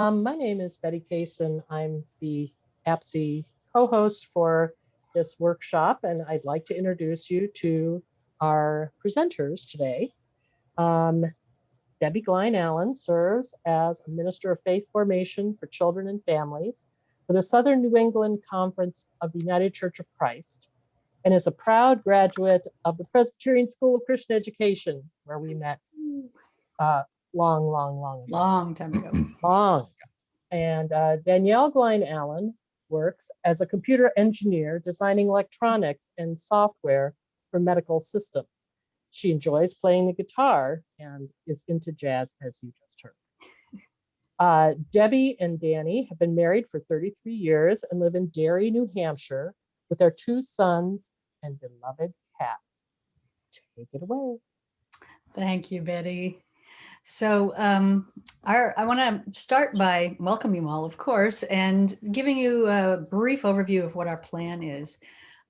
My name is Betty Case, and I'm the APSI co-host for this workshop, and I'd like to introduce you to our presenters today. Um, Debbie Gline Allen serves as a Minister of Faith Formation for Children and Families for the Southern New England Conference of the United Church of Christ, and is a proud graduate of the Presbyterian School of Christian Education, where we met uh, long ago. Long time ago. Long. And Danielle Gline Allen works as a computer engineer designing electronics and software for medical systems. She enjoys playing the guitar and is into jazz, as you just heard. Debbie and Danny have been married for 33 years and live in Derry, New Hampshire, with their 2 sons and beloved cats. Take it away. Thank you, Betty. So I want to start by welcoming you all, of course, and giving you a brief overview of what our plan is.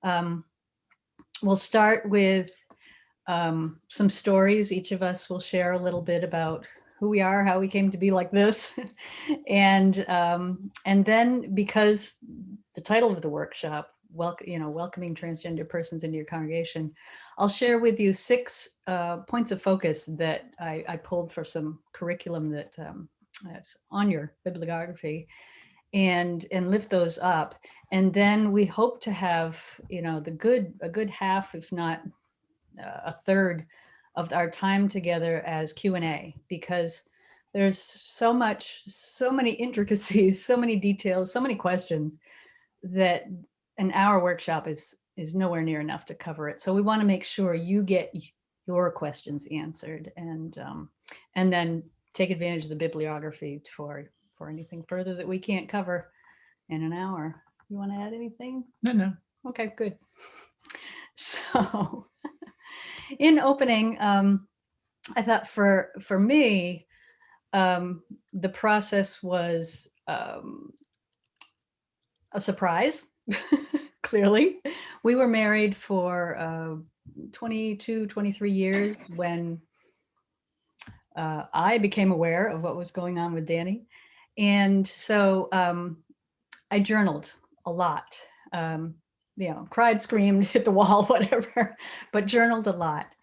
We'll start with some stories. Each of us will share a little bit about who we are, how we came to be like this, and then, because the title of the workshop, welcoming transgender persons into your congregation, I'll share with you 6 points of focus that I pulled for some curriculum that is on your bibliography, and lift those up. And then we hope to have, a good half, if not a third of our time together as Q&A, because there's so many intricacies, so many details, so many questions that an hour workshop is nowhere near enough to cover it. So we want to make sure you get your questions answered, and then take advantage of the bibliography for anything further that we can't cover in an hour. You want to add anything? No. Okay, good. So in opening, I thought for me, the process was a surprise. Clearly, we were married for 22, 23 years when I became aware of what was going on with Danny. And so I journaled a lot, cried, screamed, hit the wall, whatever, but journaled a lot.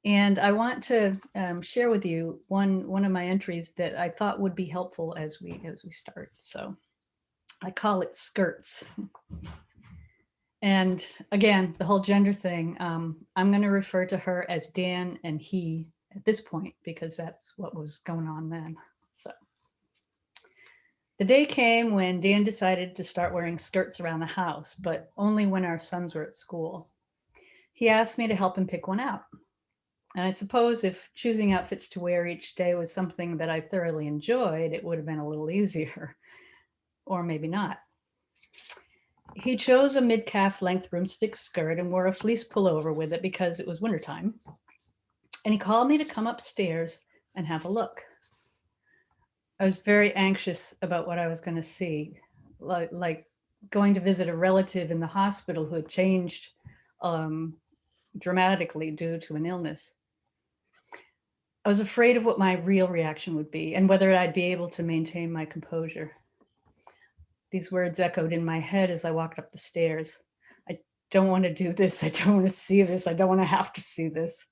And I want to share with you one of my entries that I thought would be helpful as we start. So I call it skirts. And again, the whole gender thing, I'm going to refer to her as Dan and he at this point, because that's what was going on then. So the day came when Dan decided to start wearing skirts around the house, but only when our sons were at school. He asked me to help him pick one out. And I suppose if choosing outfits to wear each day was something that I thoroughly enjoyed, it would have been a little easier, or maybe not. He chose a mid-calf length broomstick skirt and wore a fleece pullover with it because it was wintertime. And he called me to come upstairs and have a look. I was very anxious about what I was going to see, like going to visit a relative in the hospital who had changed dramatically due to an illness. I was afraid of what my real reaction would be and whether I'd be able to maintain my composure. These words echoed in my head as I walked up the stairs. I don't want to do this. I don't want to see this. I don't want to have to see this.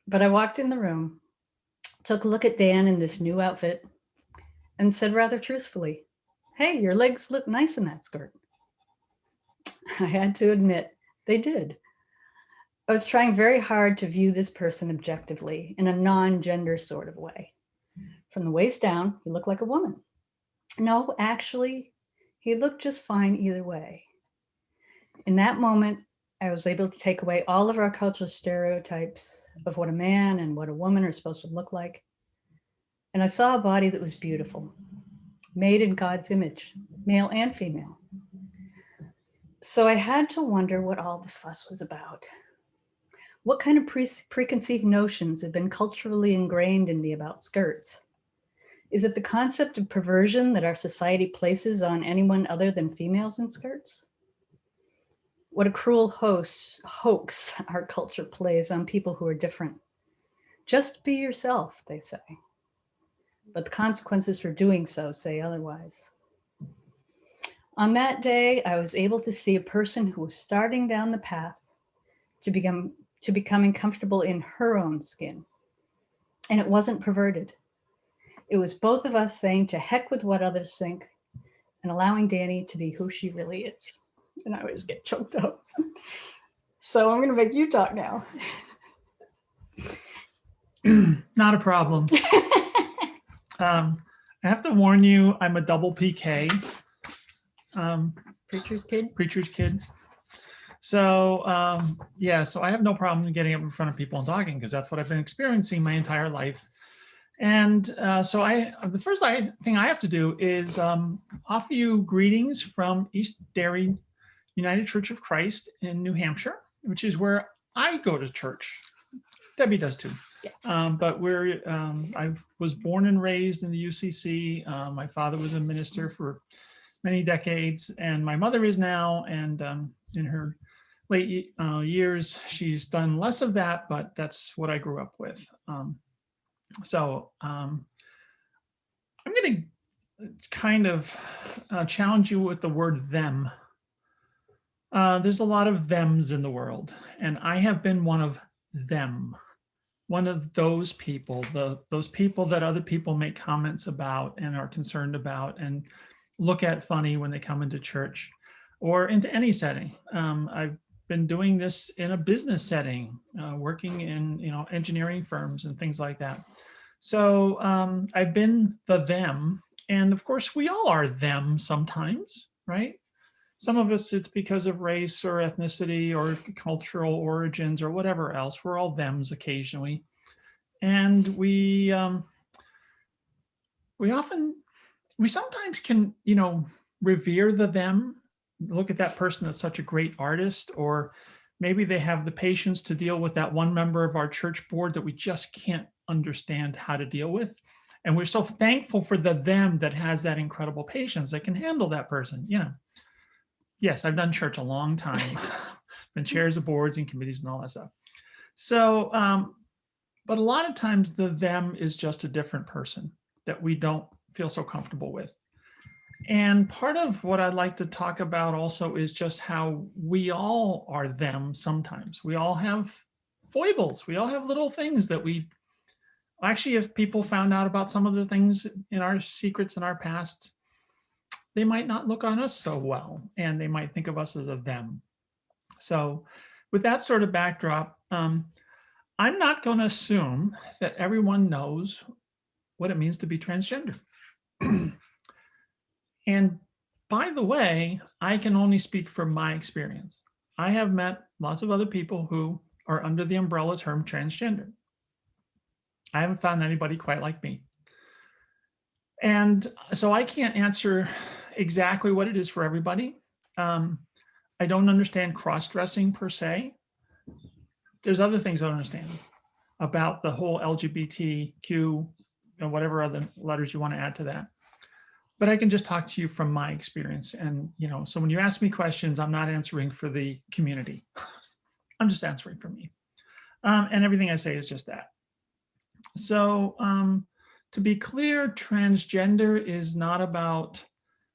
But I walked in the room, took a look at Dan in this new outfit, and said rather truthfully, "Hey, your legs look nice in that skirt." I had to admit, they did. I was trying very hard to view this person objectively in a non-gender sort of way. From the waist down, he looked like a woman. No, actually, he looked just fine either way. In that moment, I was able to take away all of our cultural stereotypes of what a man and what a woman are supposed to look like. And I saw a body that was beautiful, made in God's image, male and female. So I had to wonder what all the fuss was about. What kind of preconceived notions have been culturally ingrained in me about skirts? Is it the concept of perversion that our society places on anyone other than females in skirts? What a cruel hoax our culture plays on people who are different. Just be yourself, they say. but the consequences for doing so say otherwise. On that day, I was able to see a person who was starting down the path to becoming comfortable in her own skin. And it wasn't perverted. It was both of us saying to heck with what others think and allowing Danny to be who she really is. And I always get choked up. So I'm going to make you talk now. Not a problem. I have to warn you, I'm a double PK. Preacher's kid. Preacher's kid. So yeah, so I have no problem getting up in front of people and talking because that's what I've been experiencing my entire life. And so the first thing I have to do is offer you greetings from East Derry United Church of Christ in New Hampshire, which is where I go to church. Debbie does too. Yeah. But I was born and raised in the UCC. My father was a minister for many decades, and my mother is now. And in her late years, she's done less of that, but that's what I grew up with. So I'm going to kind of challenge you with the word them. There's a lot of thems in the world, and I have been one of them. One of those people, those people that other people make comments about and are concerned about and look at funny when they come into church or into any setting. I've been doing this in a business setting, working in engineering firms and things like that. So I've been the them, and of course we all are them sometimes, right? Some of us, it's because of race or ethnicity or cultural origins or whatever else. We're all thems occasionally. And we sometimes can, revere the them, look at that person that's such a great artist, or maybe they have the patience to deal with that one member of our church board that we just can't understand how to deal with. And we're so thankful for the them that has that incredible patience that can handle that person, Yes, I've done church a long time, been chairs of boards and committees and all that stuff. So, but a lot of times the them is just a different person that we don't feel so comfortable with. And part of what I'd like to talk about also is just how we all are them sometimes. We all have foibles. We all have little things that actually, if people found out about some of the things in our secrets in our past, they might not look on us so well, and they might think of us as a them. So with that sort of backdrop, I'm not going to assume that everyone knows what it means to be transgender. And by the way, I can only speak from my experience. I have met lots of other people who are under the umbrella term transgender. I haven't found anybody quite like me. And so I can't answer exactly what it is for everybody. I don't understand cross-dressing per se. There's other things I don't understand about the whole LGBTQ and whatever other letters you want to add to that. But I can just talk to you from my experience. And, so when you ask me questions, I'm not answering for the community. I'm just answering for me. And everything I say is just that. So to be clear, transgender is not about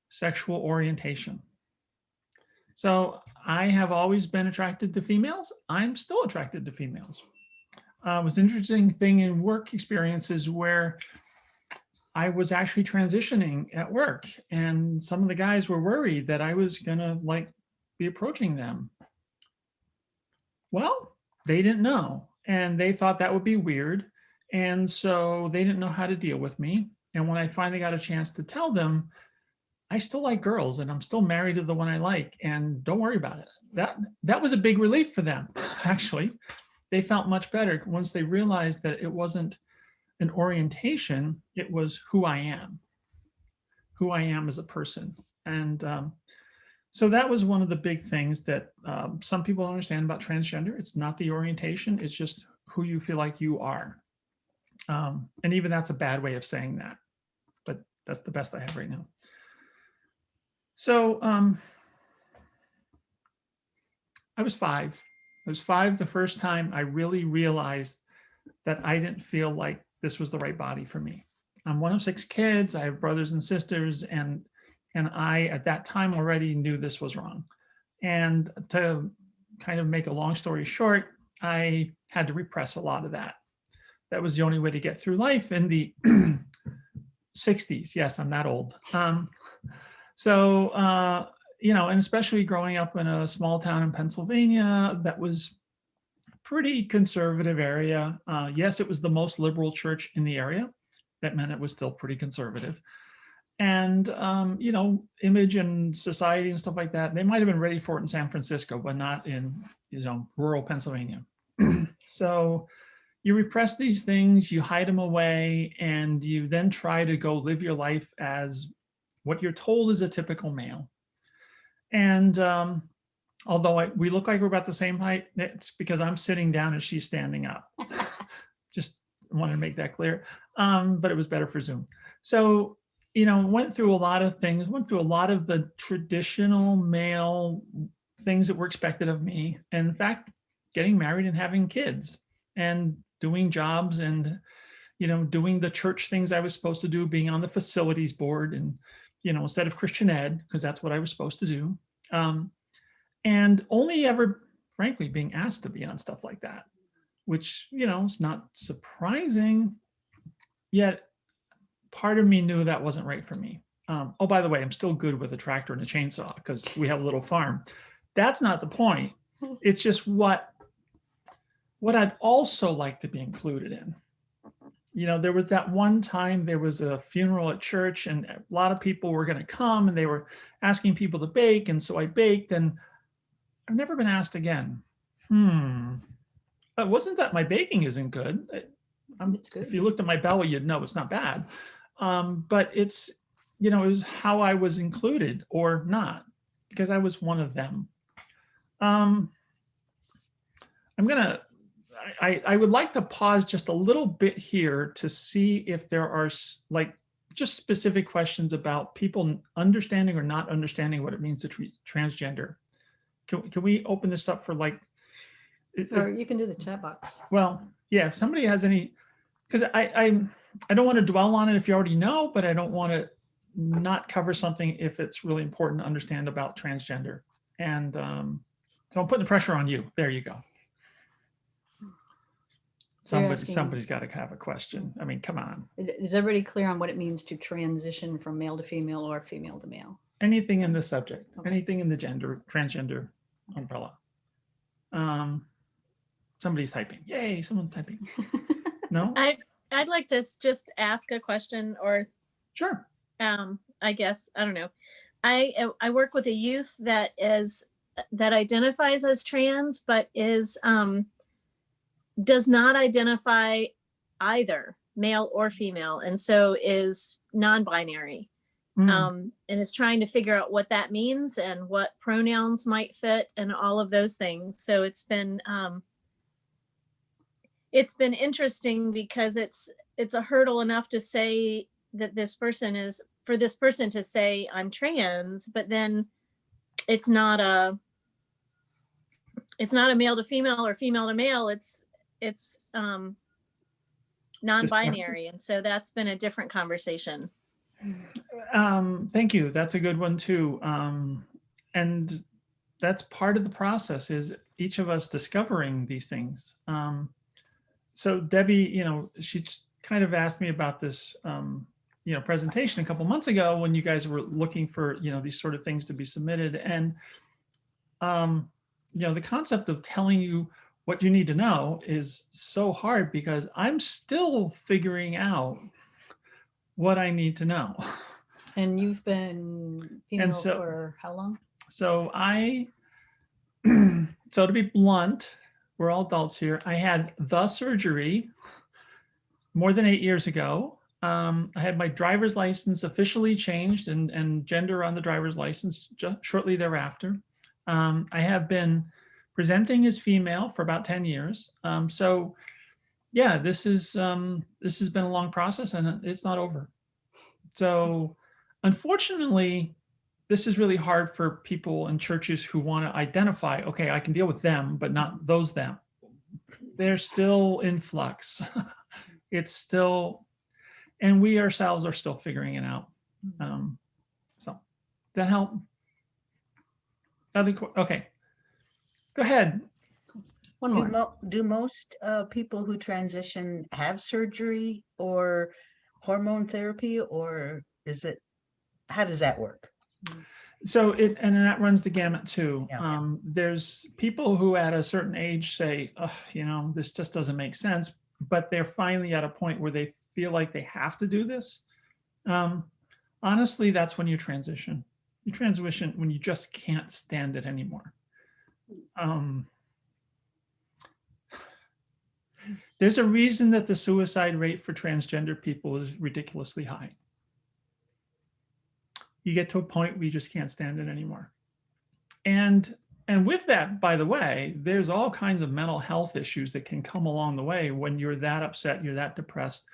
sexual orientation. So I have always been attracted to females. I'm still attracted to females. It was an interesting thing in work experiences where I was actually transitioning at work, and some of the guys were worried that I was gonna be approaching them. Well, they didn't know, and they thought that would be weird. And so they didn't know how to deal with me. And when I finally got a chance to tell them, I still like girls and I'm still married to the one I like, and don't worry about it. That was a big relief for them, actually. They felt much better once they realized that it wasn't an orientation, it was who I am as a person. And so that was one of the big things that some people don't understand about transgender. It's not the orientation, it's just who you feel like you are. And even that's a bad way of saying that, but that's the best I have right now. So I was 5. I was 5 the first time I really realized that I didn't feel like this was the right body for me. I'm one of 6 kids. I have brothers and sisters, and I at that time already knew this was wrong. And to kind of make a long story short, I had to repress a lot of that. That was the only way to get through life in the 60s. Yes, I'm that old. You know, and especially growing up in a small town in Pennsylvania that was pretty conservative area. Yes, it was the most liberal church in the area. That meant it was still pretty conservative. And, you know, image and society and stuff like that, they might have been ready for it in San Francisco, but not in, you know, rural Pennsylvania. So you repress these things, you hide them away, and you then try to go live your life as what you're told is a typical male. And although we look like we're about the same height, it's because I'm sitting down and she's standing up. Just wanted to make that clear. But it was better for Zoom. So, you know, went through a lot of things, went through a lot of the traditional male things that were expected of me. And in fact, getting married and having kids and doing jobs and, you know, doing the church things I was supposed to do, being on the facilities board and, you know, instead of Christian ed, because that's what I was supposed to do. And only ever, frankly, being asked to be on stuff like that, which, you know, is not surprising, yet part of me knew that wasn't right for me. Oh, by the way, I'm still good with a tractor and a chainsaw because we have a little farm. That's not the point. It's just what I'd also like to be included in. You know, there was that one time there was a funeral at church and a lot of people were going to come and they were asking people to bake. And so I baked and I've never been asked again. It wasn't that my baking isn't good. It's good. If you looked at my belly, you'd know it's not bad. But it's, you know, it was how I was included or not, because I was one of them. I would like to pause just a little bit here to see if there are like just specific questions about people understanding or not understanding what it means to treat transgender. Can we open this up for like? Or you can do the chat box. Well, yeah, if somebody has any, because I don't want to dwell on it if you already know, but I don't want to not cover something if it's really important to understand about transgender. And so I'm putting the pressure on you. There you go. Somebody's got to have a question. I mean, come on. Is everybody clear on what it means to transition from male to female or female to male? Anything in the subject, Okay. anything in the transgender umbrella. Somebody's typing. Yay, someone's typing. No? I'd like to just ask a question, or Sure. I guess, I don't know. I work with a youth that identifies as trans, but does not identify either male or female, and so is non-binary. And is trying to figure out what that means and what pronouns might fit and all of those things. So it's been interesting because it's a hurdle enough to say that for this person to say I'm trans, but then it's not a male to female or female to male. It's non-binary. And so that's been a different conversation. Thank you. That's a good one too. And that's part of the process, is each of us discovering these things. So Debbie, you know, she kind of asked me about this, you know, presentation a couple months ago when you guys were looking for, you know, these sort of things to be submitted. And, you know, the concept of telling you what you need to know is so hard because I'm still figuring out what I need to know. And you've been female for how long? So so to be blunt, we're all adults here. I had the surgery more than 8 years ago. I had my driver's license officially changed and gender on the driver's license just shortly thereafter. I have been presenting as female for about 10 years. So yeah, this has been a long process and it's not over. So unfortunately, this is really hard for people in churches who want to identify, okay, I can deal with them, but not those them. They're still in flux. It's and we ourselves are still figuring it out. So that help? Okay, go ahead. One more. Do most people who transition have surgery or hormone therapy, or is it, how does that work? So and that runs the gamut too. Yeah. There's people who at a certain age say, oh, you know, this just doesn't make sense, but they're finally at a point where they feel like they have to do this. Honestly, that's when you transition. You transition when you just can't stand it anymore. There's a reason that the suicide rate for transgender people is ridiculously high. You get to a point where you just can't stand it anymore. And with that, by the way, there's all kinds of mental health issues that can come along the way when you're that upset, you're that depressed,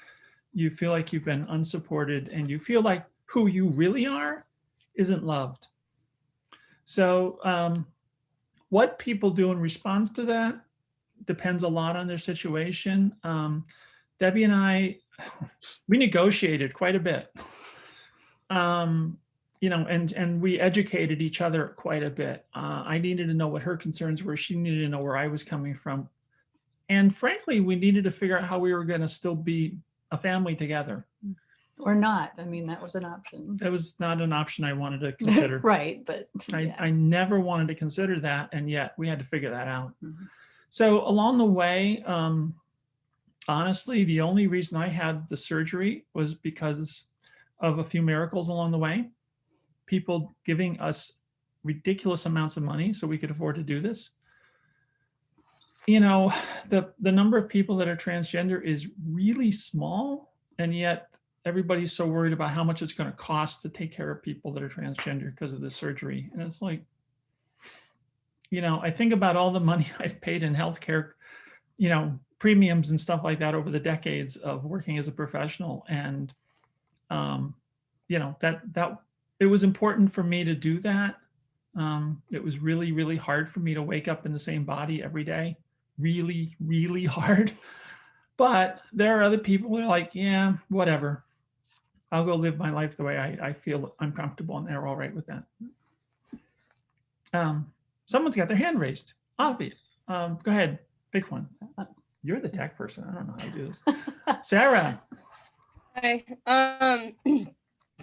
you feel like you've been unsupported, and you feel like who you really are isn't loved. So what people do in response to that depends a lot on their situation. Debbie and I, we negotiated quite a bit. You know, and we educated each other quite a bit. I needed to know what her concerns were. She needed to know where I was coming from. And frankly, we needed to figure out how we were going to still be a family together. Or not. I mean, that was an option. That was not an option I wanted to consider. Right, but yeah. I never wanted to consider that, and yet we had to figure that out. So along the way, honestly, the only reason I had the surgery was because of a few miracles along the way. People giving us ridiculous amounts of money so we could afford to do this. You know, the number of people that are transgender is really small, and yet everybody's so worried about how much it's going to cost to take care of people that are transgender because of the surgery. And it's like, you know, I think about all the money I've paid in healthcare, you know, premiums and stuff like that over the decades of working as a professional. And, you know, that it was important for me to do that. It was really, really hard for me to wake up in the same body every day. Really, really hard. But there are other people who are like, yeah, whatever. I'll go live my life the way I feel I'm comfortable, and they're all right with that. Someone's got their hand raised. Avi, go ahead, pick one. You're the tech person. I don't know how to do this. Sarah. Hi.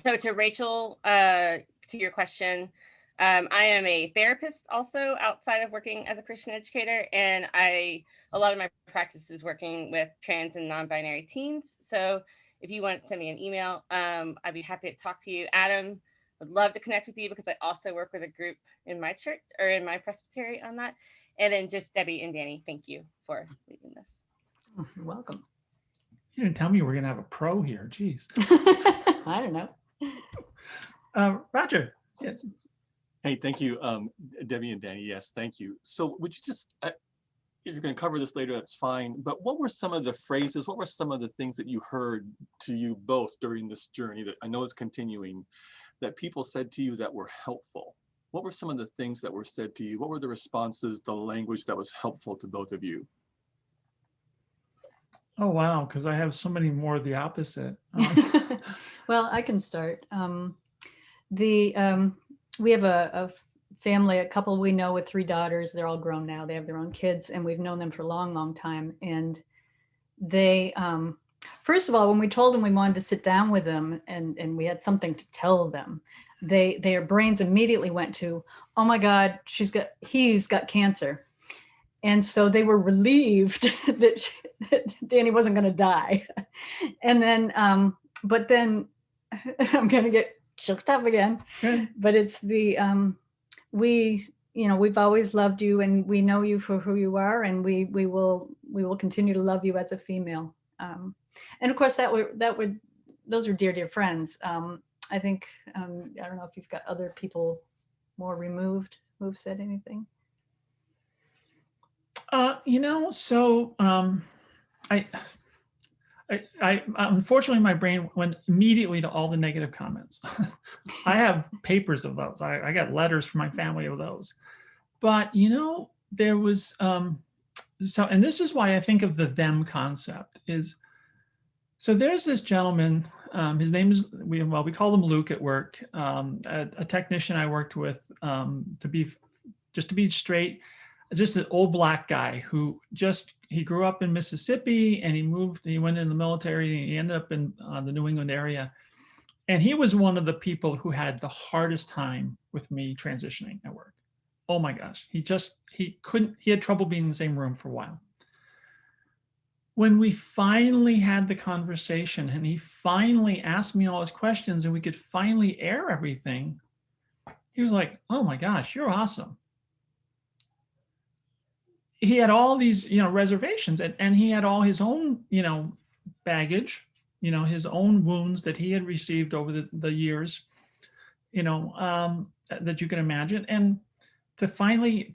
So to Rachel, to your question, I am a therapist also outside of working as a Christian educator, and a lot of my practice is working with trans and non-binary teens. So if you want to send me an email, I'd be happy to talk to you. Adam, would love to connect with you because I also work with a group in my church or in my presbytery on that. And then just Debbie and Danny, thank you for leading this. Oh, you're welcome. You didn't tell me we're going to have a pro here. Jeez. I don't know. Roger. Yeah. Hey, thank you, Debbie and Danny. Yes, thank you. So would you just, if you're going to cover this later, that's fine. But what were some of the phrases, what were some of the things that you heard to you both during this journey that I know is continuing, that people said to you that were helpful? What were some of the things that were said to you? What were the responses, the language that was helpful to both of you? Oh, wow, because I have so many more of the opposite. Well, I can start. We have a family, a couple we know with 3 daughters. They're all grown now. They have their own kids, and we've known them for a long, long time. And they, first of all, when we told them we wanted to sit down with them and we had something to tell them, their brains immediately went to, oh my God, he's got cancer. And so they were relieved that Danny wasn't going to die. And then, but then I'm going to get choked up again. Good. But it's the, we've always loved you, and we know you for who you are, and we will continue to love you as a female. And of course those are dear friends. I think, I don't know if you've got other people more removed who've said anything. I unfortunately, my brain went immediately to all the negative comments. I have papers of those. I got letters from my family of those. But, there was, and this is why I think of the them concept is So there's this gentleman, his name is, we call him Luke at work, a technician I worked with, to be straight, just an old black guy who he grew up in Mississippi and he went in the military and he ended up in the New England area. And he was one of the people who had the hardest time with me transitioning at work. Oh my gosh, he had trouble being in the same room for a while. When we finally had the conversation and he finally asked me all his questions and we could finally air everything, he was like, oh my gosh, you're awesome. He had all these, reservations, and he had all his own, baggage, his own wounds that he had received over the years, that you can imagine. And to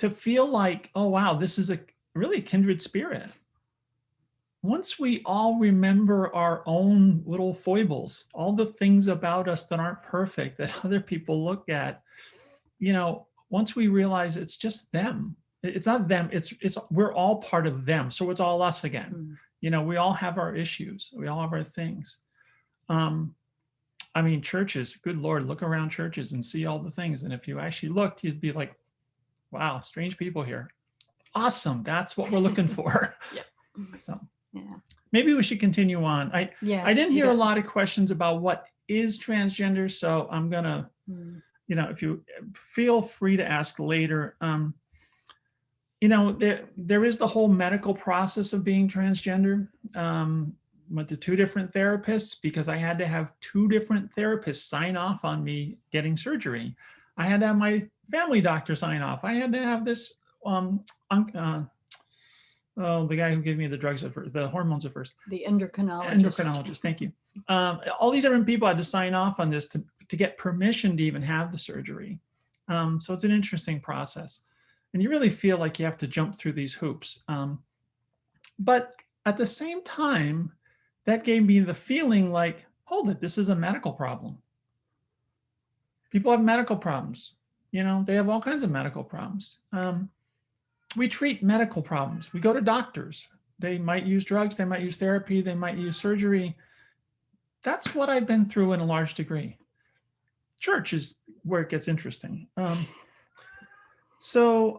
feel like, oh, wow, this is a really kindred spirit. Once we all remember our own little foibles, all the things about us that aren't perfect, that other people look at, once we realize it's just them, it's not them, we're all part of them. So it's all us again. We all have our issues. We all have our things. Churches, good Lord, look around churches and see all the things. And if you actually looked, you'd be like, wow, strange people here. Awesome. That's what we're looking for. Yeah. So yeah. Maybe we should continue on. I didn't hear a lot of questions about what is transgender. So I'm going to, if you feel free to ask later, there is the whole medical process of being transgender. Went to 2 different therapists because I had to have 2 different therapists sign off on me getting surgery. I had to have my family doctor sign off. I had to have this, the guy who gave me the drugs at first, the hormones at first. The endocrinologist. Endocrinologist, thank you. All these different people had to sign off on this to get permission to even have the surgery. So it's an interesting process. And you really feel like you have to jump through these hoops. But at the same time, that gave me the feeling like, hold it, this is a medical problem. People have medical problems. They have all kinds of medical problems. We treat medical problems. We go to doctors. They might use drugs. They might use therapy. They might use surgery. That's what I've been through in a large degree. Church is where it gets interesting. So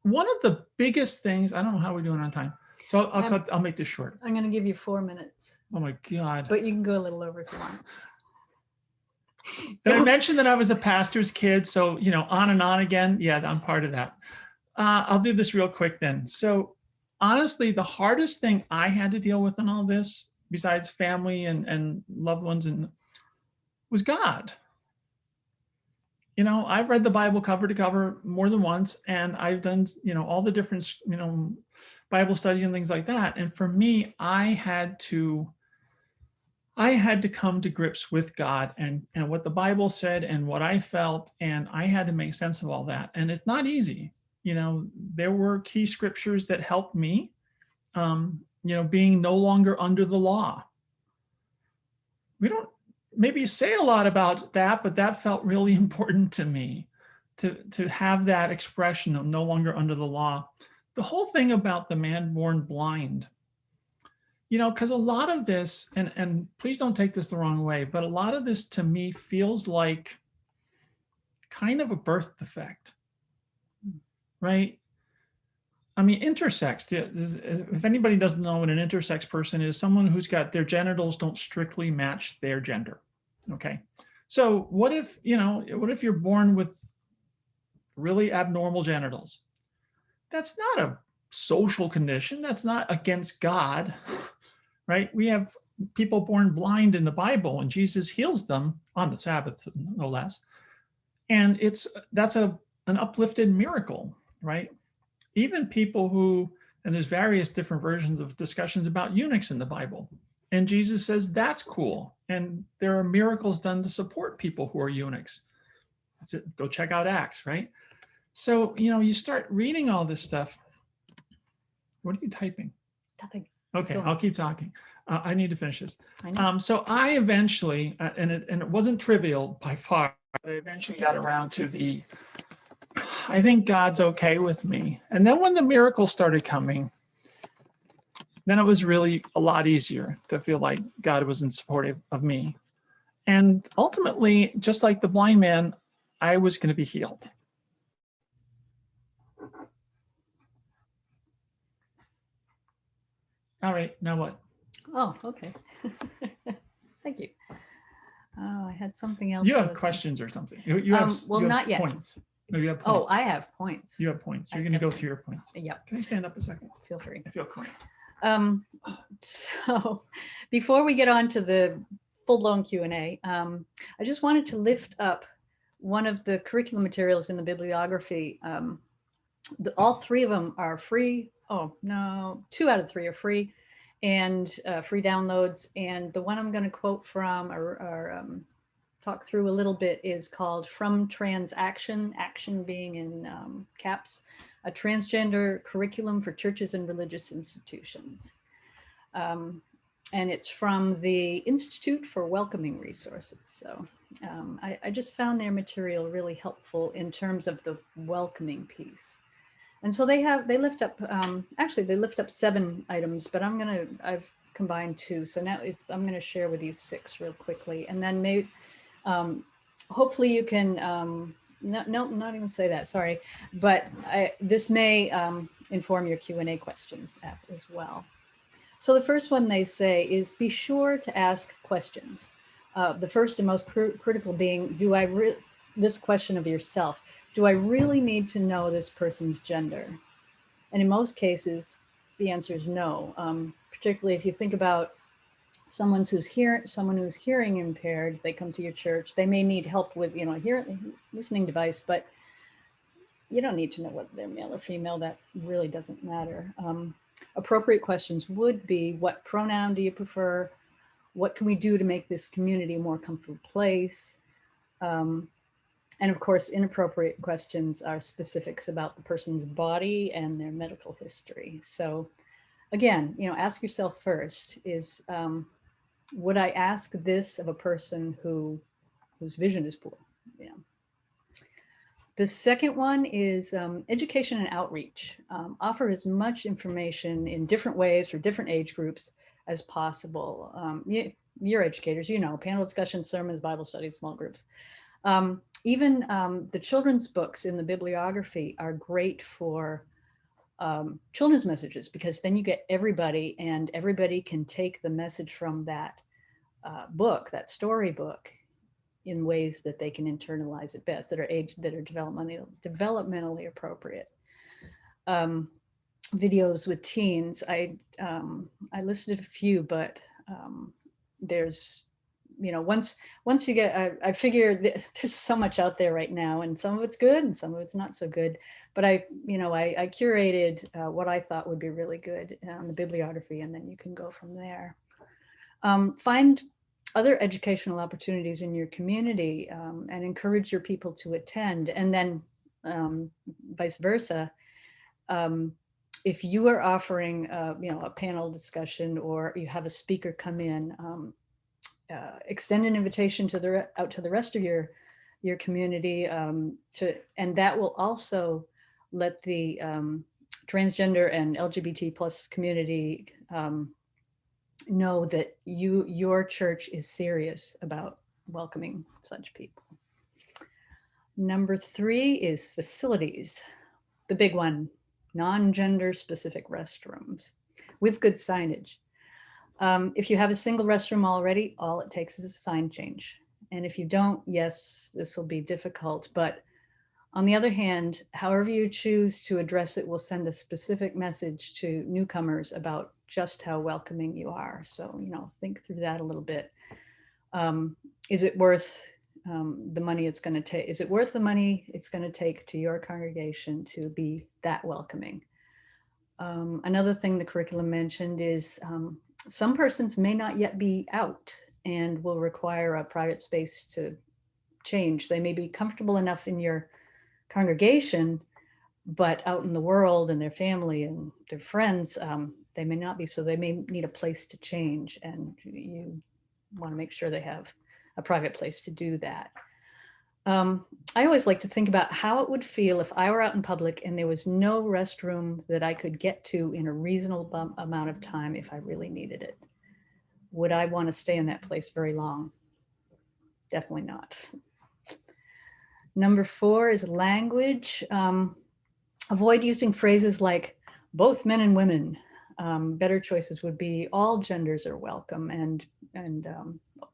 one of the biggest things, I don't know how we're doing on time. So I'll make this short. I'm going to give you 4 minutes. Oh my God. But you can go a little over if you want. Did I mention that I was a pastor's kid? So, on and on again. Yeah, I'm part of that. I'll do this real quick then. So honestly, the hardest thing I had to deal with in all this, besides family and loved ones, was God. I've read the Bible cover to cover more than once, and I've done, all the different, Bible studies and things like that. And for me, I had to come to grips with God and what the Bible said and what I felt, and I had to make sense of all that. And it's not easy. There were key scriptures that helped me, being no longer under the law. We don't maybe say a lot about that, but that felt really important to me, to have that expression of no longer under the law. The whole thing about the man born blind, because a lot of this, and please don't take this the wrong way, but a lot of this to me feels like kind of a birth defect, right? Intersex, if anybody doesn't know what an intersex person is, someone who's got their genitals don't strictly match their gender, okay? So what if you're born with really abnormal genitals? That's not a social condition. That's not against God, right? We have people born blind in the Bible, and Jesus heals them on the Sabbath, no less. And that's an uplifted miracle, right? Even people and there's various different versions of discussions about eunuchs in the Bible. And Jesus says that's cool. And there are miracles done to support people who are eunuchs. That's it. Go check out Acts, right? So, you start reading all this stuff. What are you typing? Nothing. Okay, I'll keep talking. I need to finish this. I know. So I eventually, and it wasn't trivial by far, but I eventually got around to I think God's okay with me. And then when the miracles started coming, then it was really a lot easier to feel like God wasn't supportive of me. And ultimately, just like the blind man, I was going to be healed. All right, now what? Oh, okay. Thank you. Oh, I had something else. You I have was gonna- questions or something. You have, well, you have not yet. points. No, you have Oh, points. I have points. You have points. You're I going to go definitely- through your points. Yep, Can I stand up a second? feel free. I feel cramped. So before we get on to the full-blown Q&A, I just wanted to lift up one of the curriculum materials in the bibliography. All three of them are free. Oh, no, 2 out of 3 are free and free downloads. And the one I'm going to quote from or talk through a little bit is called From Transaction, action being in caps, a transgender curriculum for churches and religious institutions. And it's from the Institute for Welcoming Resources. So I just found their material really helpful in terms of the welcoming piece. And so they lift up, actually they lift up 7 items, but I've combined 2. So now I'm gonna share with you 6 real quickly. And then maybe, hopefully you can, not even say that, sorry. But this may inform your Q&A questions as well. So the first one they say is be sure to ask questions. The first and most critical being, this question of yourself, do I really need to know this person's gender? And in most cases, the answer is no. Particularly if you think about someone who's hearing impaired, they come to your church, they may need help with, listening device, but you don't need to know whether they're male or female. That really doesn't matter. Appropriate questions would be, what pronoun do you prefer? What can we do to make this community a more comfortable place? And of course, inappropriate questions are specifics about the person's body and their medical history. So again, ask yourself first is, would I ask this of a person whose vision is poor? The second one is education and outreach. Offer as much information in different ways for different age groups as possible. You're educators, panel discussions, sermons, Bible studies, small groups. Even the children's books in the bibliography are great for children's messages, because then you get everybody, and everybody can take the message from that book, that storybook, in ways that they can internalize it best, that are developmentally appropriate. Videos with teens, I listed a few, but there's, once you get, I figure there's so much out there right now, and some of it's good and some of it's not so good. But I curated what I thought would be really good on the bibliography, and then you can go from there. Find other educational opportunities in your community and encourage your people to attend. And then vice versa. If you are offering, a panel discussion, or you have a speaker come in, extend an invitation out to the rest of your community, and that will also let the transgender and LGBT plus community know that your church is serious about welcoming such people. Number 3 is facilities. The big one, non-gender specific restrooms with good signage. If you have a single restroom already, all it takes is a sign change. And if you don't, yes, this will be difficult. But on the other hand, however you choose to address it will send a specific message to newcomers about just how welcoming you are. So, think through that a little bit. Is it worth the money it's going to take? Is it worth the money it's going to take to your congregation to be that welcoming? Another thing the curriculum mentioned is some persons may not yet be out and will require a private space to change. They may be comfortable enough in your congregation, but out in the world and their family and their friends, they may not be. So they may need a place to change, and you want to make sure they have a private place to do that. I always like to think about how it would feel if I were out in public and there was no restroom that I could get to in a reasonable amount of time if I really needed it. Would I want to stay in that place very long? Definitely not. Number 4 is language. Avoid using phrases like both men and women. Better choices would be all genders are welcome and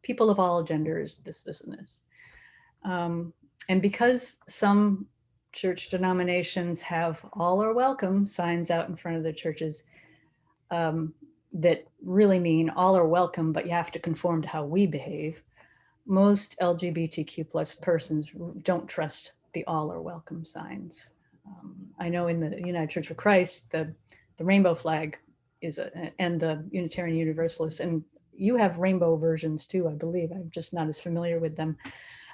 people of all genders, this, and this. And because some church denominations have all are welcome signs out in front of their churches that really mean all are welcome, but you have to conform to how we behave, most LGBTQ plus persons don't trust the all are welcome signs. I know in the United Church of Christ, the rainbow flag is and the Unitarian Universalists, and you have rainbow versions too, I believe. I'm just not as familiar with them.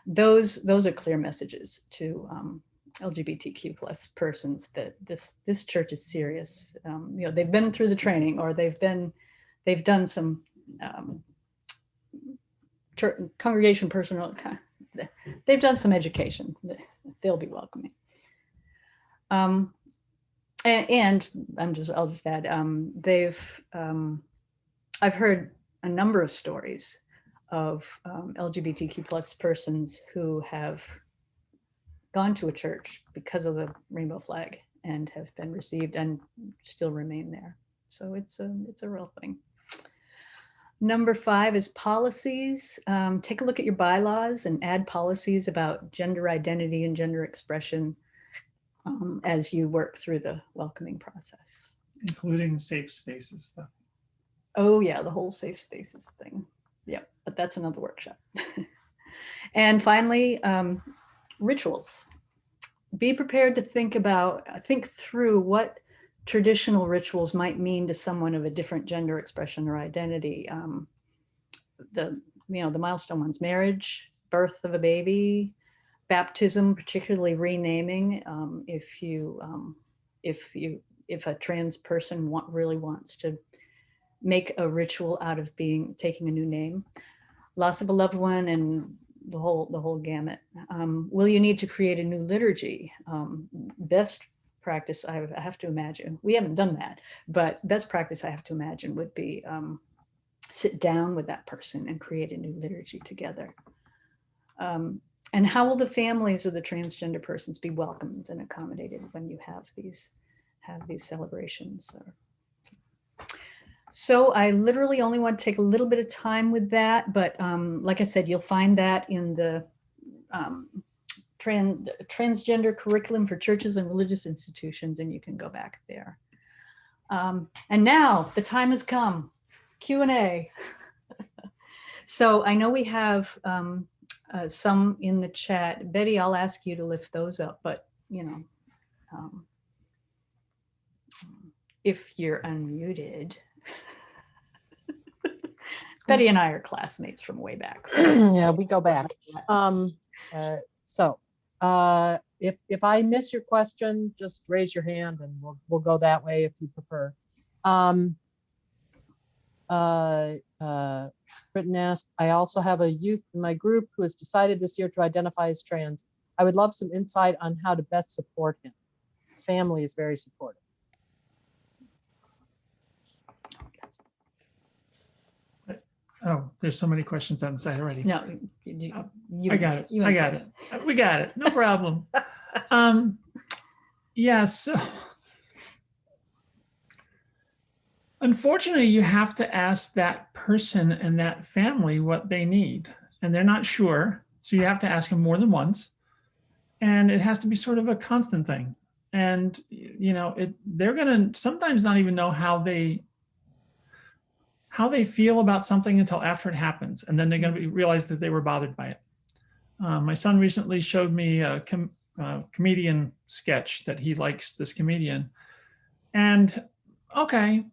Those are clear messages to LGBTQ plus persons that this church is serious. You know, they've been through the training, or they've done some congregation personal. They've done some education. They'll be welcoming. And I'll just add, I've heard a number of stories of LGBTQ plus persons who have gone to a church because of the rainbow flag and have been received and still remain there. So it's a real thing. Number 5 is policies. Take a look at your bylaws and add policies about gender identity and gender expression as you work through the welcoming process. Including safe spaces stuff. Oh yeah, the whole safe spaces thing. Yeah, but that's another workshop. And finally, rituals. Be prepared to think through what traditional rituals might mean to someone of a different gender expression or identity. The milestone ones: marriage, birth of a baby, baptism, particularly renaming. If a trans person really wants to make a ritual out of taking a new name, loss of a loved one, and the whole gamut. Will you need to create a new liturgy? Best practice, I have to imagine, we haven't done that, but best practice I have to imagine would be sit down with that person and create a new liturgy together. And how will the families of the transgender persons be welcomed and accommodated when you have these celebrations? So I literally only want to take a little bit of time with that, but like I said, you'll find that in the transgender curriculum for churches and religious institutions, and you can go back there. And now the time has come, Q&A. So I know we have some in the chat. Betty, I'll ask you to lift those up, but if you're unmuted. Betty and I are classmates from way back. Yeah, we go back. If I miss your question, just raise your hand and we'll go that way if you prefer. Britton asked, I also have a youth in my group who has decided this year to identify as trans. I would love some insight on how to best support him. His family is very supportive. Oh, there's so many questions on the side already. No, I got it. I got it. We got it. No problem. Yeah, so unfortunately, you have to ask that person and that family what they need, and they're not sure. So you have to ask them more than once, and it has to be sort of a constant thing. And they're gonna sometimes not even know how they feel about something until after it happens, and then they're going to realize that they were bothered by it. My son recently showed me a comedian sketch that he likes, this comedian, and okay,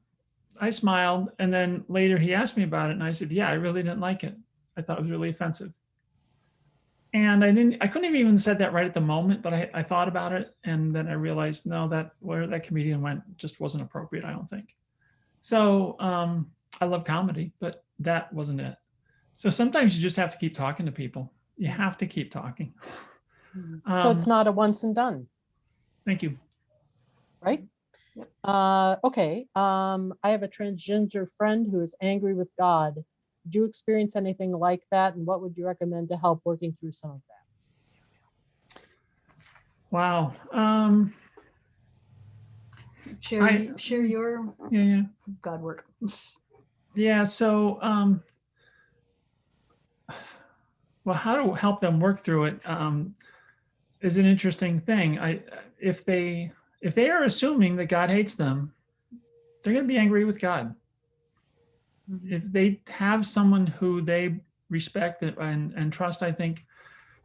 I smiled, and then later he asked me about it, and I said, yeah, I really didn't like it. I thought it was really offensive. And I couldn't have even said that right at the moment, but I thought about it, and then I realized, no, where that comedian went just wasn't appropriate, I don't think. So I love comedy, but that wasn't it. So sometimes you just have to keep talking to people. You have to keep talking. So it's not a once and done, Thank you. right? Yep. Okay. I have a transgender friend who is angry with God. Did you experience anything like that? And what would you recommend to help working through some of that? Wow. Share your Yeah. God work. Yeah. So, well, how to help them work through it is an interesting thing. If they are assuming that God hates them, they're going to be angry with God. If they have someone who they respect and trust, I think,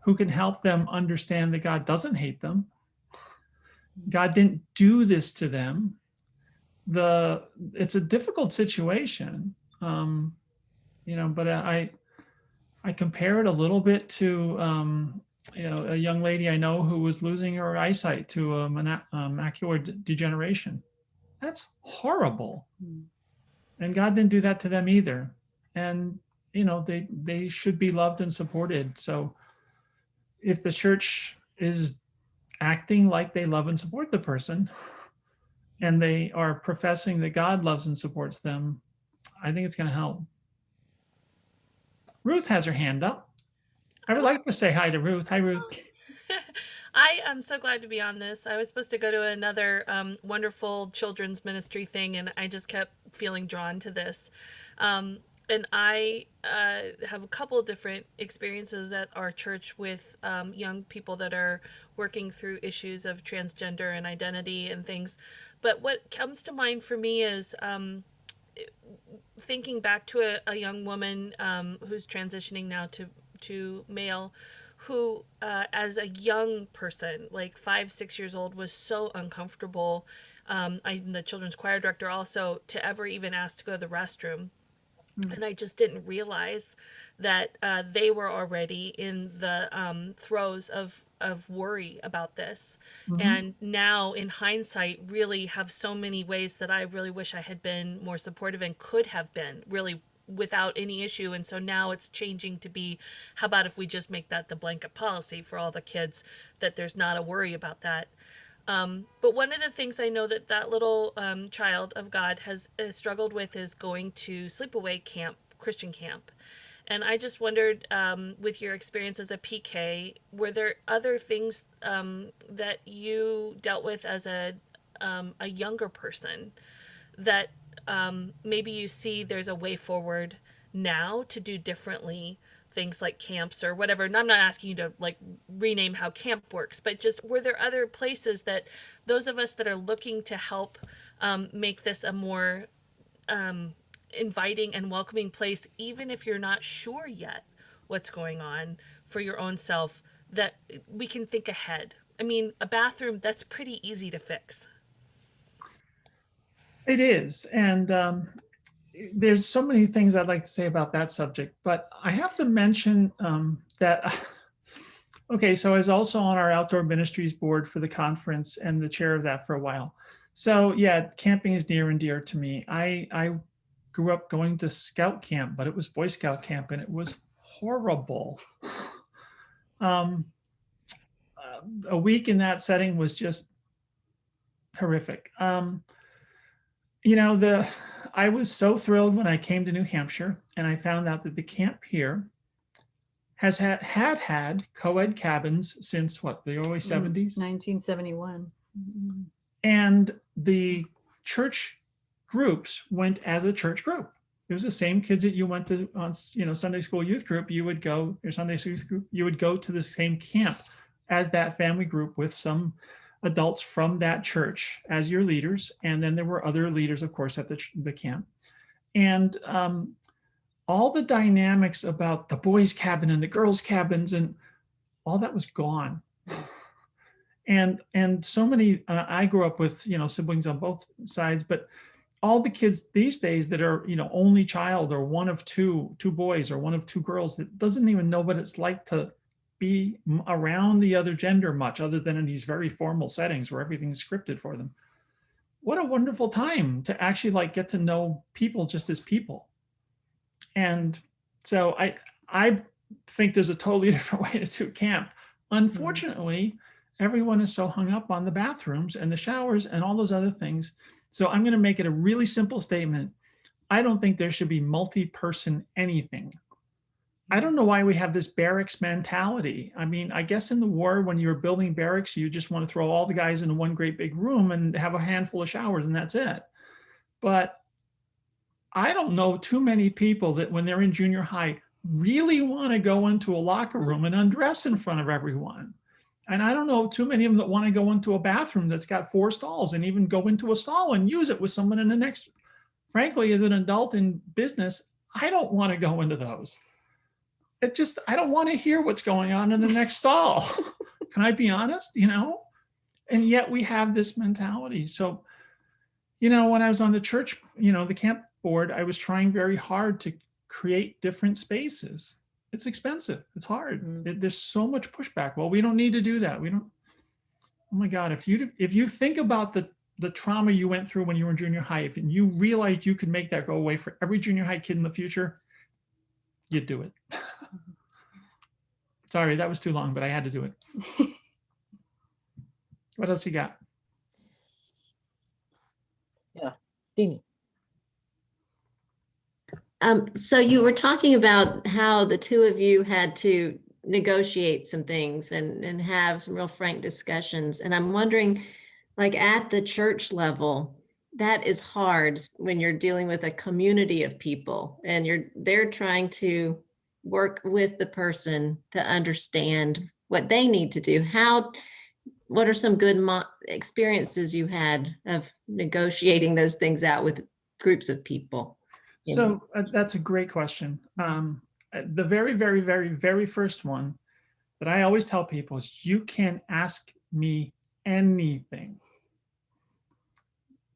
who can help them understand that God doesn't hate them. God didn't do this to them. It's a difficult situation, but I compare it a little bit to a young lady I know who was losing her eyesight to macular degeneration. That's horrible. And God didn't do that to them either. And they should be loved and supported. So if the church is acting like they love and support the person, and they are professing that God loves and supports them, I think it's going to help. Ruth has her hand up. I would like to say hi to Ruth. Hi, Ruth. I am so glad to be on this. I was supposed to go to another wonderful children's ministry thing, and I just kept feeling drawn to this. And I have a couple of different experiences at our church with young people that are working through issues of transgender and identity and things. But what comes to mind for me is thinking back to a young woman who's transitioning now to male, who as a young person, like 5-6 years old, was so uncomfortable. I'm the children's choir director also, to ever even ask to go to the restroom. And I just didn't realize that they were already in the throes of worry about this. And now, in hindsight, really have so many ways that I really wish I had been more supportive and could have been really without any issue. And so now it's changing to be, how about if we just make that the blanket policy for all the kids, that there's not a worry about that. But one of the things I know that little child of God has struggled with is going to sleepaway camp, Christian camp. And I just wondered, with your experience as a PK, were there other things that you dealt with as a younger person that maybe you see there's a way forward now to do differently, things like camps or whatever? And I'm not asking you to like rename how camp works, but just, were there other places that those of us that are looking to help make this a more inviting and welcoming place, even if you're not sure yet what's going on for your own self, that we can think ahead? I mean, a bathroom, that's pretty easy to fix. It is. And there's so many things I'd like to say about that subject, but I have to mention that, okay, so I was also on our outdoor ministries board for the conference and the chair of that for a while. So yeah, camping is near and dear to me. I grew up going to scout camp, but it was Boy Scout camp, and it was horrible. A week in that setting was just horrific. I was so thrilled when I came to New Hampshire and I found out that the camp here has had co-ed cabins since what, the early 70s? 1971. And the church groups went as a church group. It was the same kids that you went to on, Sunday school youth group. You would go, your Sunday school youth group, you would go to the same camp as that family group with some adults from that church as your leaders. And then there were other leaders, of course, at the camp. And all the dynamics about the boys' cabin and the girls' cabins and all that was gone. And so many, I grew up with, siblings on both sides, but all the kids these days that are, only child or one of two boys or one of two girls, that doesn't even know what it's like to be around the other gender much, other than in these very formal settings where everything's scripted for them. What a wonderful time to actually get to know people just as people. And so I think there's a totally different way to do camp. Unfortunately, everyone is so hung up on the bathrooms and the showers and all those other things. So I'm going to make it a really simple statement. I don't think there should be multi-person anything. I don't know why we have this barracks mentality. I mean, I guess in the war, when you were building barracks, you just want to throw all the guys into one great big room and have a handful of showers and that's it. But I don't know too many people that when they're in junior high really want to go into a locker room and undress in front of everyone. And I don't know too many of them that want to go into a bathroom that's got 4 stalls and even go into a stall and use it with someone in the next. Frankly, as an adult in business, I don't want to go into those. I don't want to hear what's going on in the next stall. Can I be honest? And yet we have this mentality. So, when I was on the church, the camp board, I was trying very hard to create different spaces. It's expensive. It's hard. There's so much pushback. Well, we don't need to do that. We don't. Oh my God. If you think about the trauma you went through when you were in junior high, and you realized you could make that go away for every junior high kid in the future, you'd do it. Sorry, that was too long, but I had to do it. What else you got? Yeah, Deanie. So you were talking about how the two of you had to negotiate some things and have some real frank discussions. And I'm wondering, like at the church level, that is hard when you're dealing with a community of people and they're trying to work with the person to understand what they need to do. What are some good experiences you had of negotiating those things out with groups of people? So that's a great question. The very, very, very, very first one that I always tell people is you can ask me anything.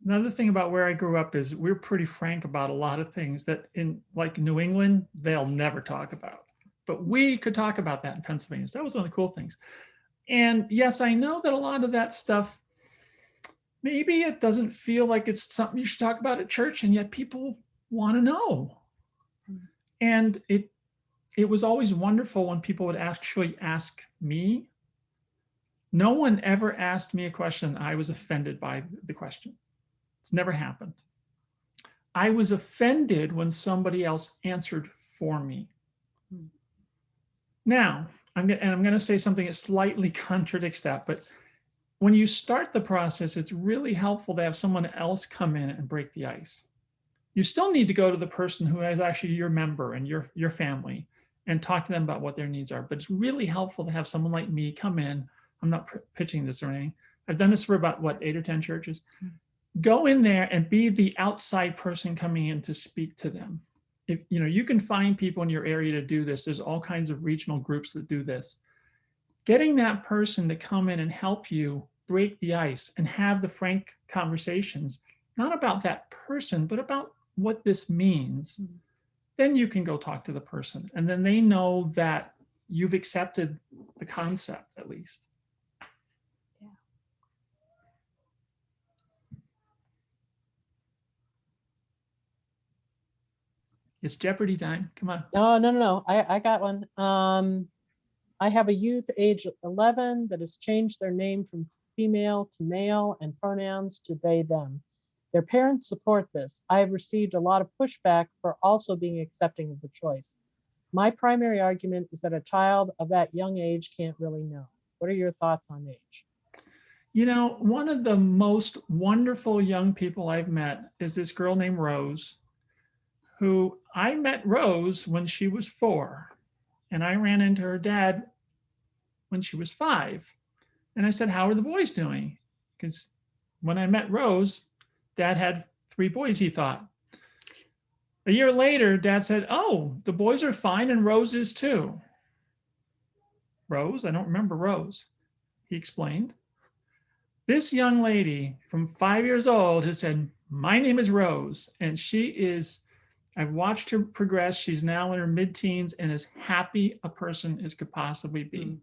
Another thing about where I grew up is we're pretty frank about a lot of things that in like New England, they'll never talk about. But we could talk about that in Pennsylvania. So that was one of the cool things. And yes, I know that a lot of that stuff, maybe it doesn't feel like it's something you should talk about at church, and yet people want to know. And it was always wonderful when people would actually ask me. No one ever asked me a question I was offended by the question. It's never happened. I was offended when somebody else answered for me. Now, I'm going to say something that slightly contradicts that, but when you start the process, it's really helpful to have someone else come in and break the ice. You still need to go to the person who is actually your member and your family and talk to them about what their needs are. But it's really helpful to have someone like me come in. I'm not pitching this or anything. I've done this for about 8 or 10 churches. Go in there and be the outside person coming in to speak to them. If you can find people in your area to do this. There's all kinds of regional groups that do this. Getting that person to come in and help you break the ice and have the frank conversations, not about that person, but about what this means. Then you can go talk to the person, and then they know that you've accepted the concept at least. Yeah. It's Jeopardy time. Come on. No. I got one. I have a youth age 11 that has changed their name from female to male and pronouns to they, them. Their parents support this. I have received a lot of pushback for also being accepting of the choice. My primary argument is that a child of that young age can't really know. What are your thoughts on age? One of the most wonderful young people I've met is this girl named Rose, who I met Rose when she was 4, and I ran into her dad when she was 5. And I said, how are the boys doing? Because when I met Rose, Dad had 3 boys, he thought. A year later, Dad said, oh, the boys are fine and Rose is too. Rose? I don't remember Rose. He explained. This young lady from 5 years old has said, my name is Rose, and I've watched her progress. She's now in her mid-teens and as happy a person as could possibly be.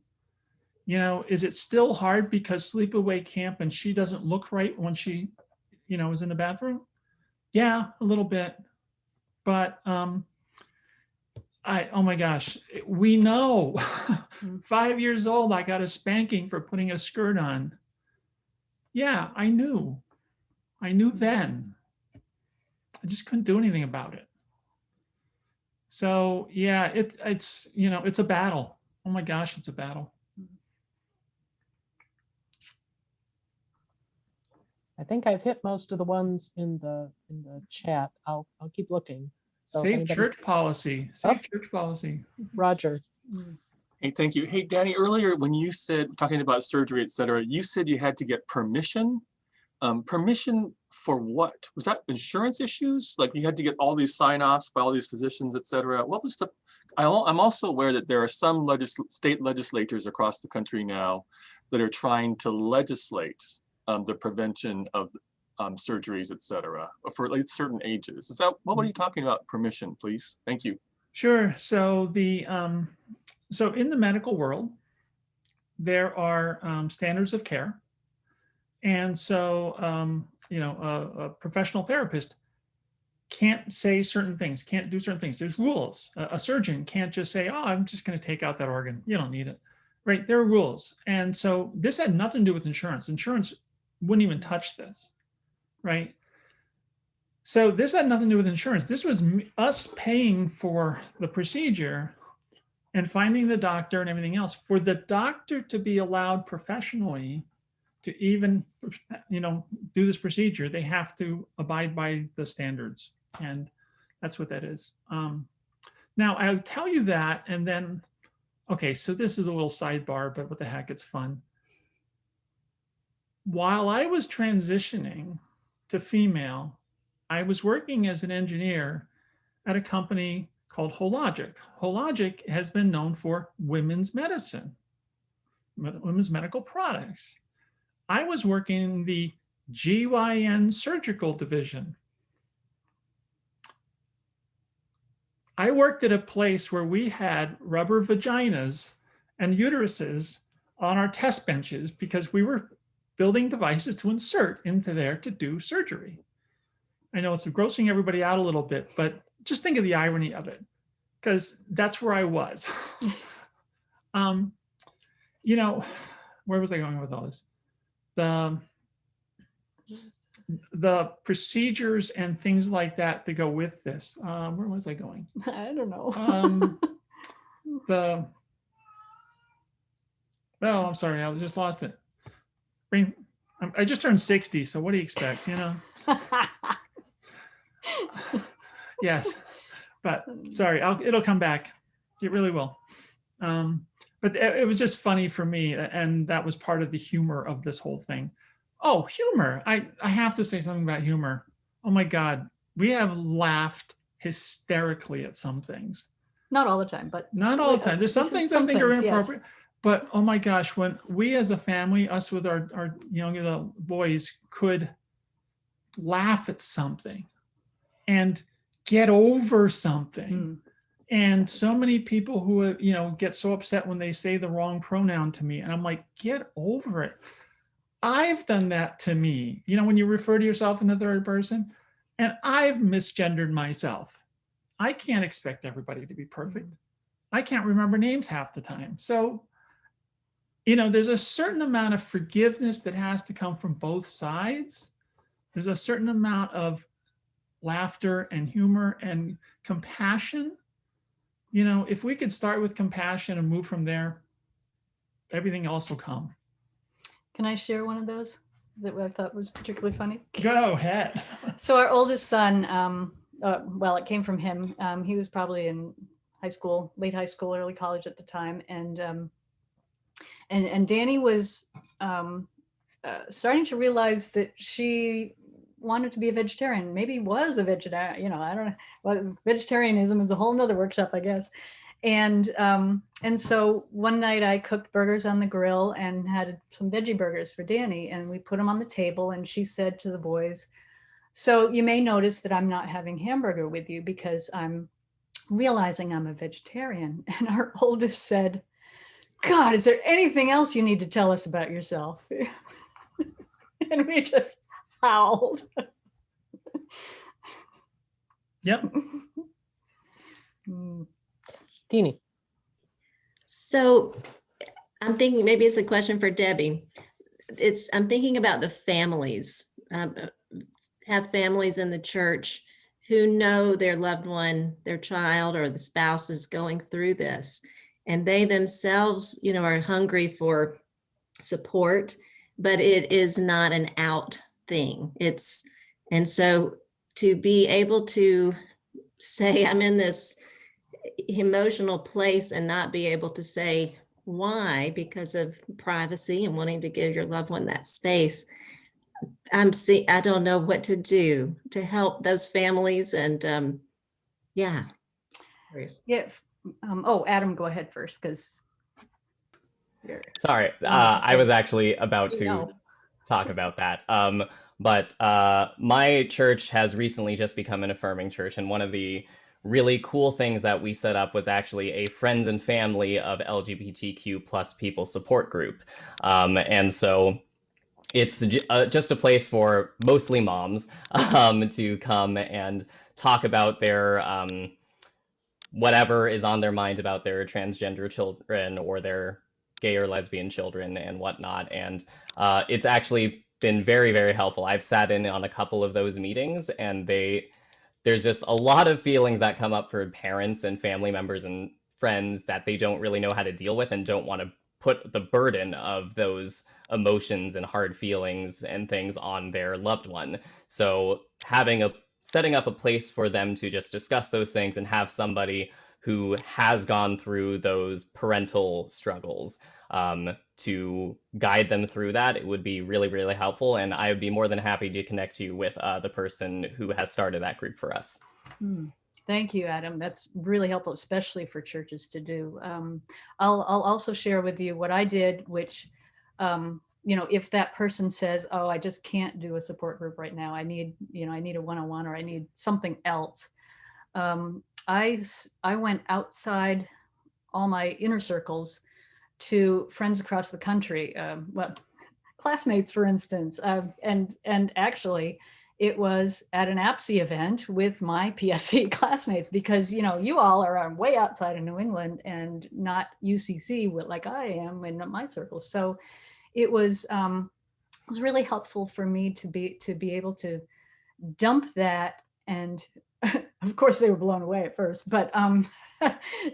Is it still hard because sleepaway camp and she doesn't look right when she, is in the bathroom? Yeah, a little bit. But oh my gosh, we know. Mm. 5 years old, I got a spanking for putting a skirt on. Yeah, I knew then. I just couldn't do anything about it. So yeah, it's it's a battle. Oh my gosh, it's a battle. I think I've hit most of the ones in the chat. I'll keep looking. So if Safe anybody, church policy. Safe church policy. Roger. Hey, thank you. Hey, Danny, earlier when you said, talking about surgery, et cetera, you said you had to get permission. Permission for what? Was that insurance issues? Like you had to get all these sign-offs by all these physicians, et cetera. What was the, I'm also aware that there are some state legislatures across the country now that are trying to legislate the prevention of surgeries, et cetera, for like certain ages. Is that, what were you talking about? Permission, please. Thank you. Sure. So so in the medical world, there are standards of care. And so, a professional therapist can't say certain things, can't do certain things. There's rules. A surgeon can't just say, oh, I'm just going to take out that organ. You don't need it, right? There are rules. And so this had nothing to do with insurance. Insurance wouldn't even touch this, right? So this had nothing to do with insurance. This was us paying for the procedure and finding the doctor and everything else. For the doctor to be allowed professionally to even, do this procedure, they have to abide by the standards. And that's what that is. Now, I'll tell you that, and then, okay, so this is a little sidebar, but what the heck, it's fun. While I was transitioning to female, I was working as an engineer at a company called Hologic. Hologic has been known for women's medicine, women's medical products. I was working in the GYN surgical division. I worked at a place where we had rubber vaginas and uteruses on our test benches because we were building devices to insert into there to do surgery. I know it's grossing everybody out a little bit, but just think of the irony of it, because that's where I was. Where was I going with all this? The procedures and things like that to go with this. Where was I going? I don't know. I'm sorry, I just lost it. I just turned 60, so what do you expect, Yes, but sorry, it'll come back. It really will. But it was just funny for me, and that was part of the humor of this whole thing. Oh, humor. I have to say something about humor. Oh my God, we have laughed hysterically at some things. Not all the time, but not all the time. There's some things I think are inappropriate. Yes. But oh my gosh, when we as a family, us with our young boys, could laugh at something and get over something. And so many people who get so upset when they say the wrong pronoun to me, and I'm like, get over it. I've done that to me. When you refer to yourself in the third person, and I've misgendered myself. I can't expect everybody to be perfect. I can't remember names half the time. So, there's a certain amount of forgiveness that has to come from both sides. There's a certain amount of laughter and humor and compassion. If we could start with compassion and move from there, everything else will come. Can I share one of those that I thought was particularly funny? Go ahead. So our oldest son, it came from him. He was probably in high school, late high school, early college at the time. And Danny was starting to realize that she wanted to be a vegetarian, maybe was a vegetarian, I don't know. Well, vegetarianism is a whole nother workshop, I guess. And so one night I cooked burgers on the grill and had some veggie burgers for Danny, and we put them on the table, and she said to the boys, so you may notice that I'm not having hamburger with you because I'm realizing I'm a vegetarian. And our oldest said, God, is there anything else you need to tell us about yourself? And we just howled. Yep. Teeny. So I'm thinking maybe it's a question for Debbie. I'm thinking about the families, have families in the church who know their loved one, their child or the spouse is going through this, and they themselves, are hungry for support, but it is not an out thing. And so to be able to say, I'm in this emotional place and not be able to say why, because of privacy and wanting to give your loved one that space, I don't know what to do to help those families. And yeah. Yeah. Adam, go ahead first, because Sorry, I was actually about to talk about that. But my church has recently just become an affirming church, and one of the really cool things that we set up was actually a friends and family of LGBTQ plus people support group. And so it's just a place for mostly moms to come and talk about their whatever is on their mind about their transgender children or their gay or lesbian children and whatnot. And it's actually been very, very helpful. I've sat in on a couple of those meetings, and there's just a lot of feelings that come up for parents and family members and friends that they don't really know how to deal with and don't want to put the burden of those emotions and hard feelings and things on their loved one. So setting up a place for them to just discuss those things and have somebody who has gone through those parental struggles to guide them through that, it would be really, really helpful. And I would be more than happy to connect you with the person who has started that group for us. Thank you, Adam. That's really helpful, especially for churches to do. I'll also share with you what I did, which, if that person says, oh, I just can't do a support group right now, I need a one-on-one, or I need something else. I went outside all my inner circles to friends across the country, classmates, for instance, and actually it was at an APSI event with my PSC classmates, because you all are way outside of New England and not UCC like I am in my circles. So it was really helpful for me to be able to dump that, and of course they were blown away at first, but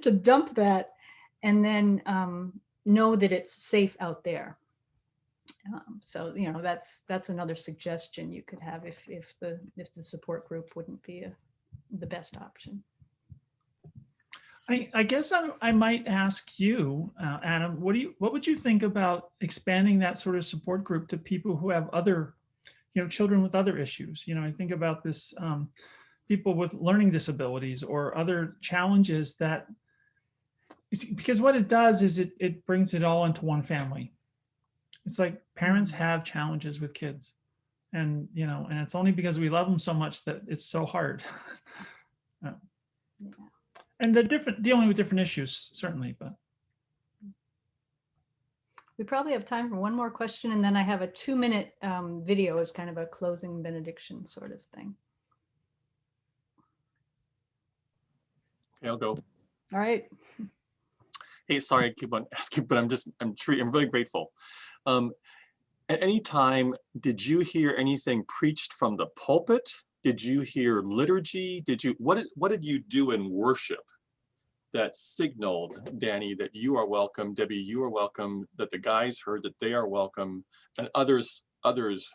to dump that and then know that it's safe out there. So that's another suggestion you could have if the support group wouldn't be the best option. I guess I might ask you, Adam, what would you think about expanding that sort of support group to people who have other, children with other issues? I think about this, people with learning disabilities or other challenges because what it does is it brings it all into one family. It's like parents have challenges with kids, and and it's only because we love them so much that it's so hard. And they're dealing with different issues, certainly, but. We probably have time for one more question, and then I have a 2-minute video as kind of a closing benediction sort of thing. Okay, I'll go. All right. Hey, sorry, I keep on asking, but I'm really grateful. At any time, did you hear anything preached from the pulpit? Did you hear liturgy? What did you do in worship that signaled, Danny, that you are welcome, Debbie, you are welcome, that the guys heard that they are welcome, and others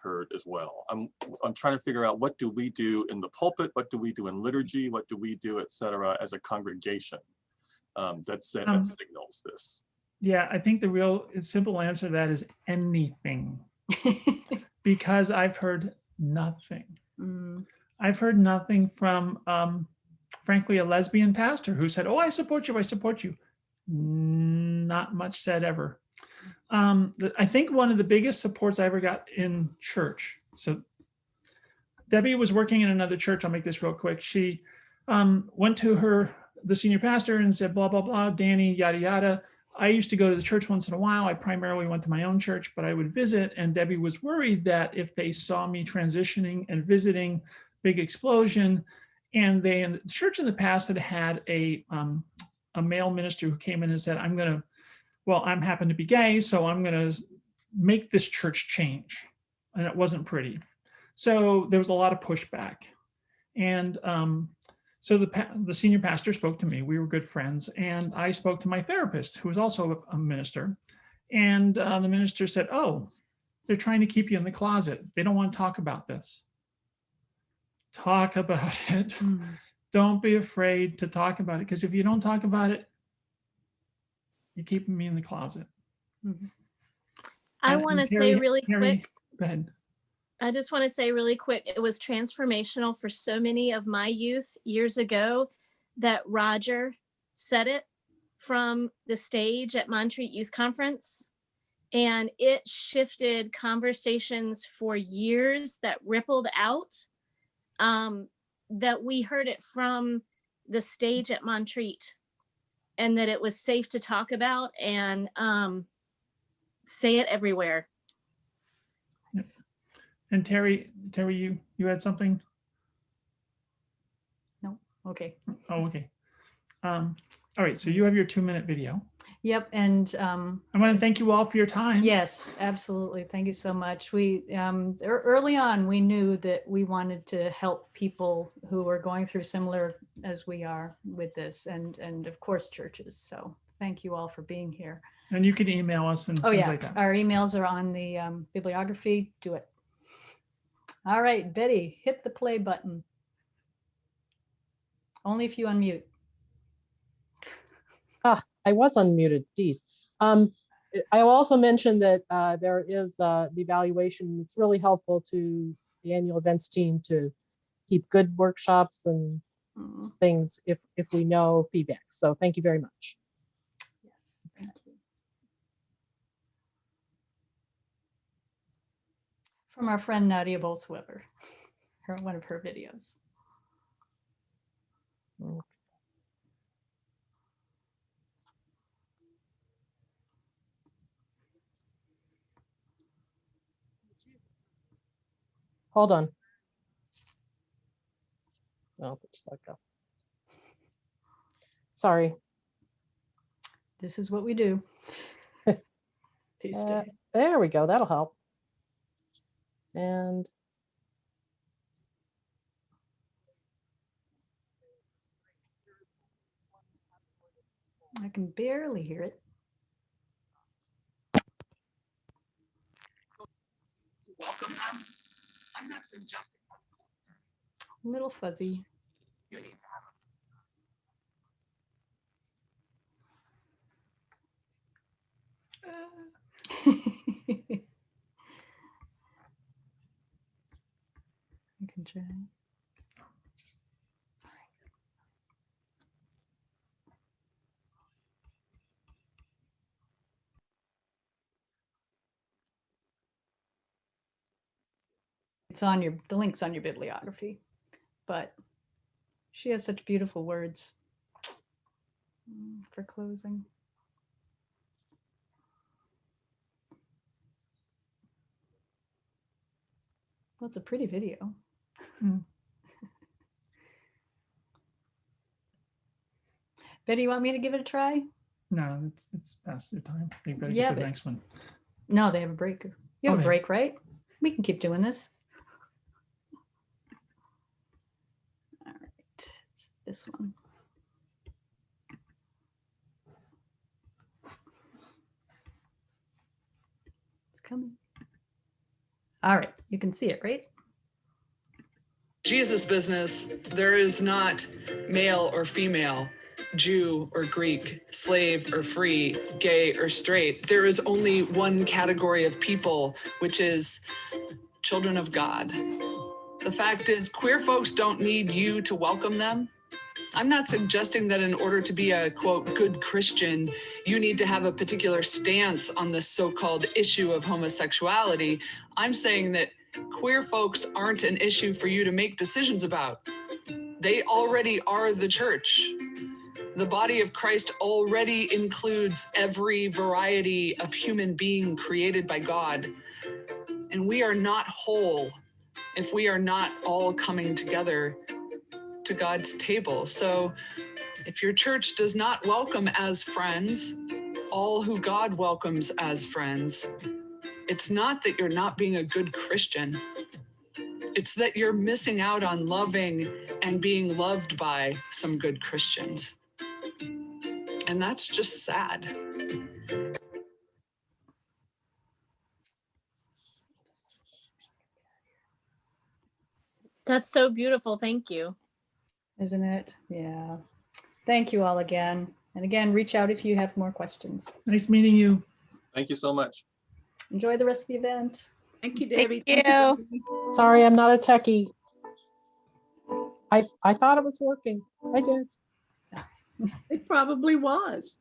heard as well? I'm trying to figure out, what do we do in the pulpit? What do we do in liturgy? What do we do, etc., as a congregation that signals this? Yeah, I think the real simple answer to that is anything, because I've heard nothing. I've heard nothing from, frankly, a lesbian pastor who said, oh, I support you, I support you. Not much said ever. I think one of the biggest supports I ever got in church. So Debbie was working in another church. I'll make this real quick. She went to the senior pastor and said, blah, blah, blah, Danny, yada, yada. I used to go to the church once in a while. I primarily went to my own church, but I would visit. And Debbie was worried that if they saw me transitioning and visiting, big explosion. And the church in the past had a a male minister who came in and said, I'm happen to be gay, so I'm going to make this church change. And it wasn't pretty. So there was a lot of pushback. And so the senior pastor spoke to me. We were good friends. And I spoke to my therapist, who was also a minister. And the minister said, oh, they're trying to keep you in the closet. They don't want to talk about this. Talk about it. Mm. Don't be afraid to talk about it. Because if you don't talk about it, you're keeping me in the closet. Mhm. I And- want to and say Terry- really Terry, quick. Go ahead. I just want to say really quick, it was transformational for so many of my youth years ago that Roger said it from the stage at Montreat Youth Conference. And it shifted conversations for years that rippled out, that we heard it from the stage at Montreat, and that it was safe to talk about and say it everywhere. Yep. And Terry, you had something? No, okay. Oh, okay. All right, so you have your 2-minute video. Yep, and I want to thank you all for your time. yes, absolutely. Thank you so much. We early on we knew that we wanted to help people who were going through similar as we are with this, and of course churches. So thank you all for being here. And you can email us and Oh things yeah, like that. our emails are on the bibliography. Do it. All right, Betty, hit the play button. Only if you unmute. I was unmuted, geez. I will also mention that there is the evaluation. It's really helpful to the annual events team to keep good workshops and Mm, things if we know feedback. So thank you very much. yes, thank you. From our friend Nadia Boltzweber, one of her videos. Hold on. Oh, just let go. Sorry. This is what we do these days. There we go. That'll help. And I can barely hear it. Welcome them. I'm not suggesting. A little fuzzy. You need to have I can try. It's on the link's on your bibliography, but she has such beautiful words for closing. Well, it's a pretty video. Mm. Betty, you want me to give it a try? No, it's past your time. You better Yeah, get to the but- next one. No, they have a break. You have a Okay. break, right? We can keep doing this. All right, it's this one. It's coming. All right, you can see it, right? Jesus business, there is not male or female, Jew or Greek, slave or free, gay or straight. There is only one category of people, which is children of God. The fact is, queer folks don't need you to welcome them. I'm not suggesting that in order to be a, quote, good Christian, you need to have a particular stance on this so-called issue of homosexuality. I'm saying that queer folks aren't an issue for you to make decisions about. They already are the church. The body of Christ already includes every variety of human being created by God. And we are not whole if we are not all coming together to God's table. So If your church does not welcome as friends all who God welcomes as friends, it's not that you're not being a good Christian. It's that you're missing out on loving and being loved by some good Christians. And that's just sad. That's so beautiful. Thank you. Isn't it? Yeah. Thank you all again. And again, reach out if you have more questions. Nice meeting you. Thank you so much. Enjoy the rest of the event. Thank you, Thank Debbie. you. Debbie. Sorry, I'm not a techie. I thought it was working. I did. It probably was.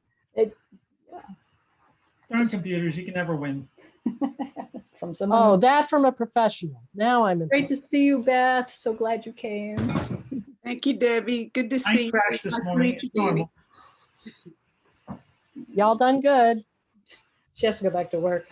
On computers, you can never win. From someone. Oh, that from a professional. Now I'm in. Great to see you, Beth. So glad you came. Thank you, Debbie. Good to I see you. crashed this Nice to morning. meet you, It's normal. Y'all done good. She has to go back to work.